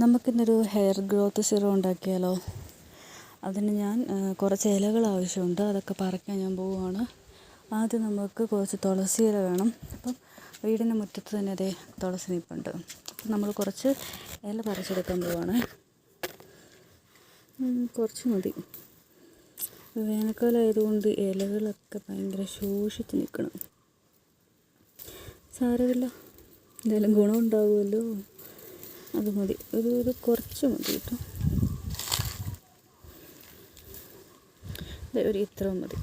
നമുക്കിന്നൊരു hair growth serum ഉണ്ടാക്കിയാലോ? അതിന് ഞാൻ കുറച്ച് ഇലകൾ ആവശ്യമുണ്ട്. അതൊക്കെ പറിക്കാൻ ഞാൻ പോവുകയാണ്. ആദ്യം നമുക്ക് കുറച്ച് തുളസി ഇല വേണം. അപ്പം വീടിൻ്റെ മുറ്റത്ത് തന്നെ അതേ തുളസി നിൽപ്പുണ്ട്. നമ്മൾ കുറച്ച് ഇല പറിച്ചെടുക്കാൻ പോവുകയാണ്. കുറച്ച് മതി. വേനൽക്കാലം ആയതുകൊണ്ട് ഇലകളൊക്കെ ഭയങ്കര ശോഷിച്ച് നിൽക്കണം. സാരമില്ല, എന്തായാലും ഗുണമുണ്ടാകുമല്ലോ. അത് മതി, ഒരു കുറച്ച് മതി കേട്ടോ. ഇത്ര മതി.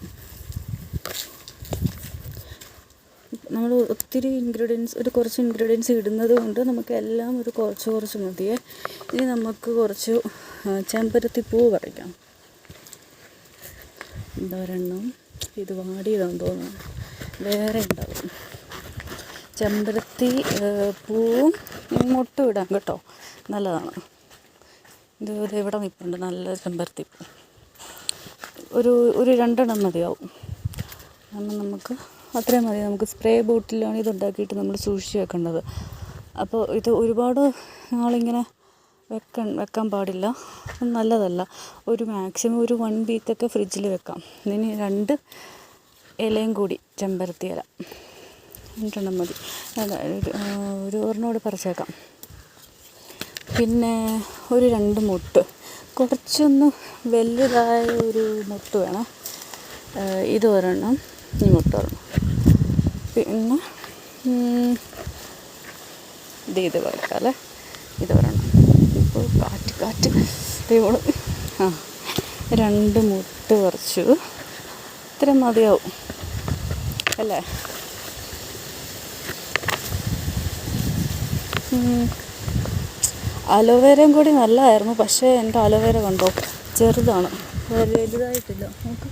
നമ്മൾ ഒത്തിരി കുറച്ച് ഇൻഗ്രീഡിയൻസ് ഇടുന്നത് കൊണ്ട് നമുക്ക് എല്ലാം കുറച്ച് മതിയേ. ഇനി നമുക്ക് കുറച്ച് ചെമ്പരത്തി പൂ പറിക്കാം. ഒരെണ്ണം ഇത് വാടിയതാണെന്ന് തോന്നുന്നു, വേറെ ഉണ്ടാവും. ചെമ്പരത്തി പൂവും മുട്ടും ഇടാം കേട്ടോ, നല്ലതാണ്. ഇത് ഇവിടെ നിൽപ്പുണ്ട് നല്ല ചെമ്പരത്തി പൂ. ഒരു 2 എണ്ണം മതിയാവും. കാരണം നമുക്ക് അത്രയും മതി. നമുക്ക് സ്പ്രേ ബോട്ടിലാണ് ഇതുണ്ടാക്കിയിട്ട് നമ്മൾ സൂക്ഷിച്ച് വെക്കേണ്ടത്. അപ്പോൾ ഇത് ഒരുപാട് നാളിങ്ങനെ വെക്കാൻ പാടില്ല, നല്ലതല്ല. മാക്സിമം ഒരു 1 വീക്കൊക്കെ ഫ്രിഡ്ജിൽ വെക്കാം. ഇതിന് 2 ഇലയും കൂടി ചെമ്പരത്തി ഇല 2 എണ്ണം മതി. ഒരെണ്ണോട് പറിച്ചേക്കാം. പിന്നെ ഒരു 2 മുട്ട്, കുറച്ചൊന്ന് വലുതായ ഒരു മുട്ട് വേണം. ഇത് ഒരെണ്ണം, ഈ മുട്ട ഒരെണ്ണം. പിന്നെ ഇത് പറിക്കാമല്ലേ, ഇതൊരെണ്ണം. ഇപ്പോൾ കാറ്റ് ദൈവം. 2 മുട്ട് പറിച്ചു. ഇത്ര മതിയാവും അല്ലേ? അലോവേരയും കൂടി നല്ലതായിരുന്നു. പക്ഷേ എൻ്റെ അലോവേര കണ്ടോ, ചെറുതാണ്, വലുതായിട്ടില്ല. നമുക്ക്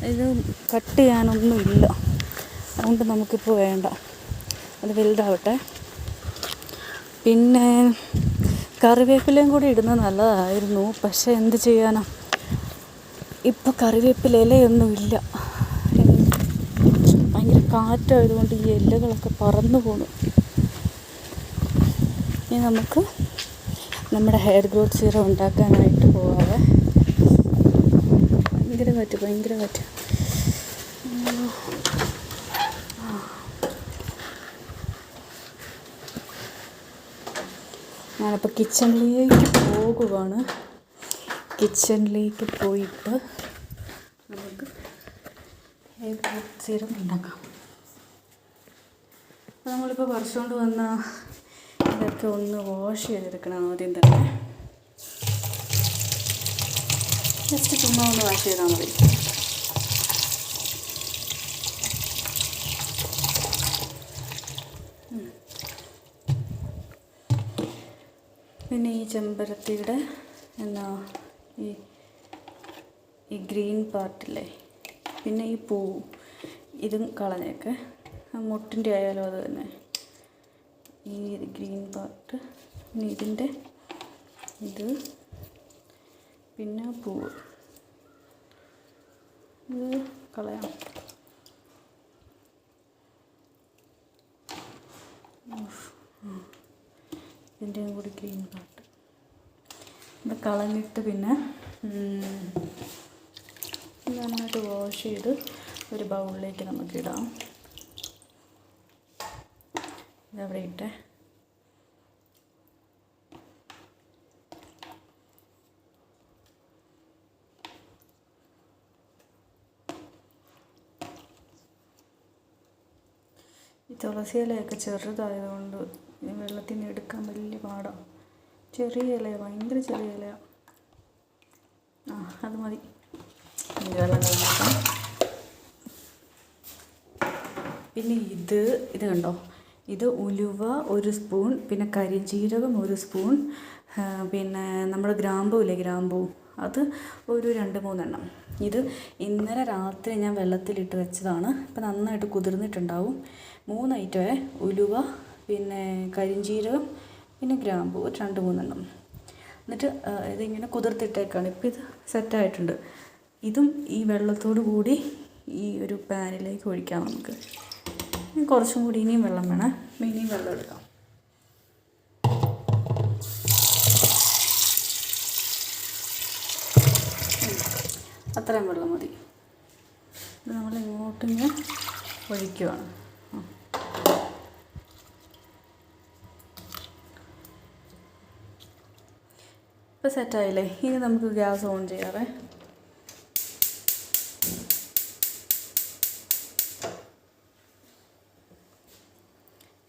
ഇത് കട്ട് ചെയ്യാനൊന്നുമില്ല, അതുകൊണ്ട് നമുക്കിപ്പോൾ വേണ്ട, അത് വലുതാവട്ടെ. പിന്നെ കറിവേപ്പിലയും കൂടി ഇടുന്നത് നല്ലതായിരുന്നു. പക്ഷേ എന്ത് ചെയ്യാനാ, ഇപ്പോൾ കറിവേപ്പില ഇലയൊന്നുമില്ല. ഭയങ്കര കാറ്റായതുകൊണ്ട് ഈ ഇലകളൊക്കെ പറന്നു പോണു. ഇനി നമുക്ക് നമ്മുടെ ഹെയർ ഗ്രോത്ത് സിറം ഉണ്ടാക്കാനായിട്ട് പോകാതെ. ഭയങ്കര കാറ്റ്. ഞാനിപ്പോൾ കിച്ചണിലേക്ക് പോകുകയാണ്. കിച്ചണിലേക്ക് പോയിട്ട് നമുക്ക് ഹെയർ ഗ്രോത്ത് സിറം ഉണ്ടാക്കാം. അപ്പോൾ നമ്മളിപ്പോൾ പറിച്ചുകൊണ്ട് വന്ന ഇതൊക്കെ ഒന്ന് വാഷ് ചെയ്തെടുക്കണം. ആദ്യം തന്നെ ജസ്റ്റ് ചുമ്മാ ഒന്ന് വാഷ് ചെയ്താൽ മതി. പിന്നെ ഈ ചെമ്പരത്തിയുടെ ഈ ഗ്രീൻ പാർട്ടില്ലേ, പിന്നെ ഈ പൂ ഇതും കളഞ്ഞേക്ക്. മുട്ടിൻ്റെ ആയാലും അത് തന്നെ, ഈ ഗ്രീൻ പാർട്ട്, പിന്നെ ഇതിൻ്റെ ഇത്, പിന്നെ പൂവ് ഇത് കളയാം. ഇതിൻ്റെയും കൂടി ഗ്രീൻ പാർട്ട് ഇത് കളഞ്ഞിട്ട് പിന്നെ നന്നായിട്ട് വാഷ് ചെയ്ത് ഒരു ബൗളിലേക്ക് നമുക്കിടാം. ഇതവിടെ ഇട്ടേ. ഈ തുളസി ഇലയൊക്കെ ചെറുതായതുകൊണ്ട് വെള്ളത്തിൽ നിന്ന് എടുക്കാൻ വലിയ പാടാണ്. ചെറിയ ഇലയാണ്, ഭയങ്കര ചെറിയ ഇലയാണ്. അത് മതി. വെള്ളം കളഞ്ഞേക്കാം. പിന്നെ ഇത് കണ്ടോ, ഇത് ഉലുവ 1 സ്പൂൺ, പിന്നെ കരിഞ്ജീരകം 1 സ്പൂൺ, പിന്നെ നമ്മുടെ ഗ്രാമ്പൂ അത് ഒരു 2-3 എണ്ണം. ഇത് ഇന്നലെ രാത്രി ഞാൻ വെള്ളത്തിലിട്ട് വെച്ചതാണ്. ഇപ്പം നന്നായിട്ട് കുതിർന്നിട്ടുണ്ടാവും. 3 ഐറ്റമേ, ഉലുവ, പിന്നെ കരിഞ്ജീരകം, പിന്നെ ഗ്രാമ്പൂ 2-3 എണ്ണം. എന്നിട്ട് ഇതിങ്ങനെ കുതിർത്തിട്ടേക്കാണ്. ഇപ്പം ഇത് സെറ്റായിട്ടുണ്ട്. ഇതും ഈ വെള്ളത്തോടു കൂടി ഈ ഒരു പാനിലേക്ക് ഒഴിക്കാം. നമുക്ക് കുറച്ചും കൂടി ഇനിയും വെള്ളം വേണം. ഇനിയും വെള്ളം എടുക്കാം. അത്രയും വെള്ളം മതി. ഇത് നമ്മൾ ഇങ്ങോട്ടിങ്ങനെ ഒഴിക്കുകയാണ്. ഇപ്പോൾ സെറ്റായില്ലേ? ഇനി നമുക്ക് ഗ്യാസ് ഓൺ ചെയ്യാവേ.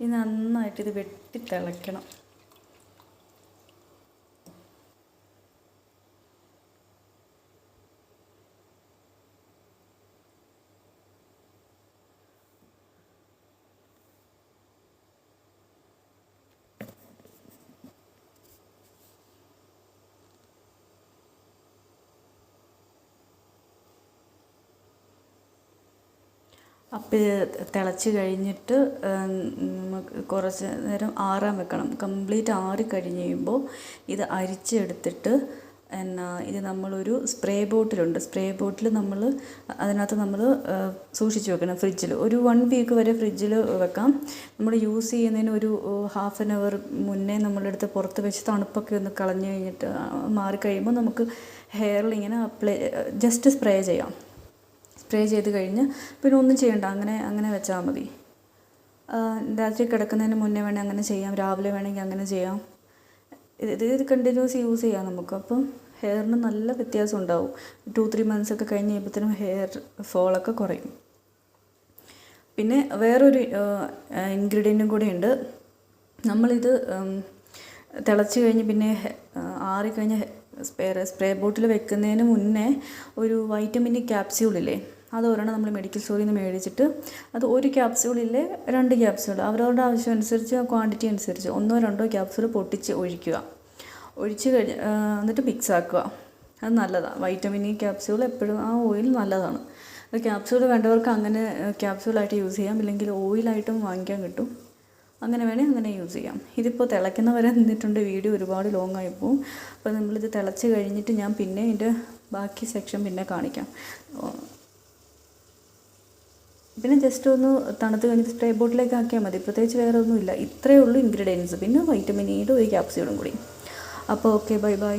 ഇത് നന്നായിട്ട് ഇത് വെട്ടി തിളയ്ക്കണം. അപ്പം ഇത് തിളച്ച് കഴിഞ്ഞിട്ട് നമുക്ക് കുറച്ച് നേരം ആറാൻ വെക്കണം. കംപ്ലീറ്റ് ആറി കഴിഞ്ഞ് കഴിയുമ്പോൾ ഇത് അരിച്ചെടുത്തിട്ട് ഇത് നമ്മളൊരു സ്പ്രേ ബോട്ടിലുണ്ട്. സ്പ്രേ ബോട്ടിൽ അതിനകത്ത് നമ്മൾ സൂക്ഷിച്ച് വെക്കണം ഫ്രിഡ്ജിൽ. ഒരു 1 വീക്ക് വരെ ഫ്രിഡ്ജിൽ വെക്കാം. നമ്മൾ യൂസ് ചെയ്യുന്നതിന് ഒരു ½ ആൻ അവർ മുന്നേ നമ്മളെടുത്ത് പുറത്ത് വെച്ച് തണുപ്പൊക്കെ ഒന്ന് കളഞ്ഞ് കഴിഞ്ഞിട്ട് മാറിക്കഴിയുമ്പോൾ നമുക്ക് ഹെയറിൽ ഇങ്ങനെ ജസ്റ്റ് സ്പ്രേ ചെയ്യാം. സ്പ്രേ ചെയ്ത് കഴിഞ്ഞ് പിന്നെ ഒന്നും ചെയ്യണ്ട, അങ്ങനെ വെച്ചാൽ മതി. രാത്രി കിടക്കുന്നതിന് മുന്നേ വേണമെങ്കിൽ അങ്ങനെ ചെയ്യാം, രാവിലെ വേണമെങ്കിൽ അങ്ങനെ ചെയ്യാം. ഇത് കണ്ടിന്യൂസ് യൂസ് ചെയ്യാം നമുക്ക്. അപ്പം ഹെയറിന് നല്ല വ്യത്യാസം ഉണ്ടാവും. 2-3 months ഒക്കെ കഴിഞ്ഞ് കഴിയുമ്പോഴത്തേനും ഹെയർ ഫോളൊക്കെ കുറയും. പിന്നെ വേറൊരു ഇൻഗ്രീഡിയൻറ്റും കൂടി ഉണ്ട്. നമ്മളിത് തിളച്ച് കഴിഞ്ഞ് പിന്നെ ആറിക്കഴിഞ്ഞ് സ്പ്രേ ബോട്ടിൽ വെക്കുന്നതിന് മുന്നേ ഒരു വൈറ്റമിൻ ക്യാപ്സ്യൂളില്ലേ, അത് ഒരെണ്ണം നമ്മൾ മെഡിക്കൽ സ്റ്റോറിൽ നിന്ന് മേടിച്ചിട്ട് അത് 1 ക്യാപ്സ്യൂളില്ലേ 2 ക്യാപ്സ്യൂൾ അവരവരുടെ ആവശ്യം അനുസരിച്ച് ക്വാണ്ടിറ്റി അനുസരിച്ച് 1-2 ക്യാപ്സ്യൂൾ പൊട്ടിച്ച് ഒഴിച്ച് എന്നിട്ട് മിക്സ് ആക്കുക. അത് നല്ലതാണ്. വൈറ്റമിൻ ക്യാപ്സ്യൂൾ എപ്പോഴും ആ ഓയിൽ നല്ലതാണ്. അത് ക്യാപ്സ്യൂൾ വേണ്ടവർക്ക് അങ്ങനെ ക്യാപ്സ്യൂളായിട്ട് യൂസ് ചെയ്യാം, ഇല്ലെങ്കിൽ ഓയിലായിട്ടും വാങ്ങിക്കാൻ കിട്ടും. അങ്ങനെ വേണമെങ്കിൽ അങ്ങനെ യൂസ് ചെയ്യാം. ഇതിപ്പോൾ തിളയ്ക്കുന്നവരെ നിന്നിട്ടുണ്ട്. വീഡിയോ ഒരുപാട് ലോങ് ആയിപ്പോവും. അപ്പോൾ നമ്മളിത് തിളച്ച് കഴിഞ്ഞിട്ട് ഞാൻ പിന്നെ ഇതിൻ്റെ ബാക്കി സെക്ഷൻ പിന്നെ കാണിക്കാം. പിന്നെ ജസ്റ്റ് ഒന്ന് തണുത്ത് കഴിഞ്ഞിട്ട് സ്പ്രേ ബോട്ടിലേക്ക് ആക്കിയാൽ മതി. പ്രത്യേകിച്ച് വേറെ ഒന്നുമില്ല. ഇത്രയേ ഉള്ളൂ ഇൻഗ്രീഡിയൻസ്. പിന്നെ വൈറ്റമിൻ ഇയുടെ 1 ക്യാപ്സ്യൂളും കൂടി. അപ്പോൾ ഓക്കെ, ബൈ.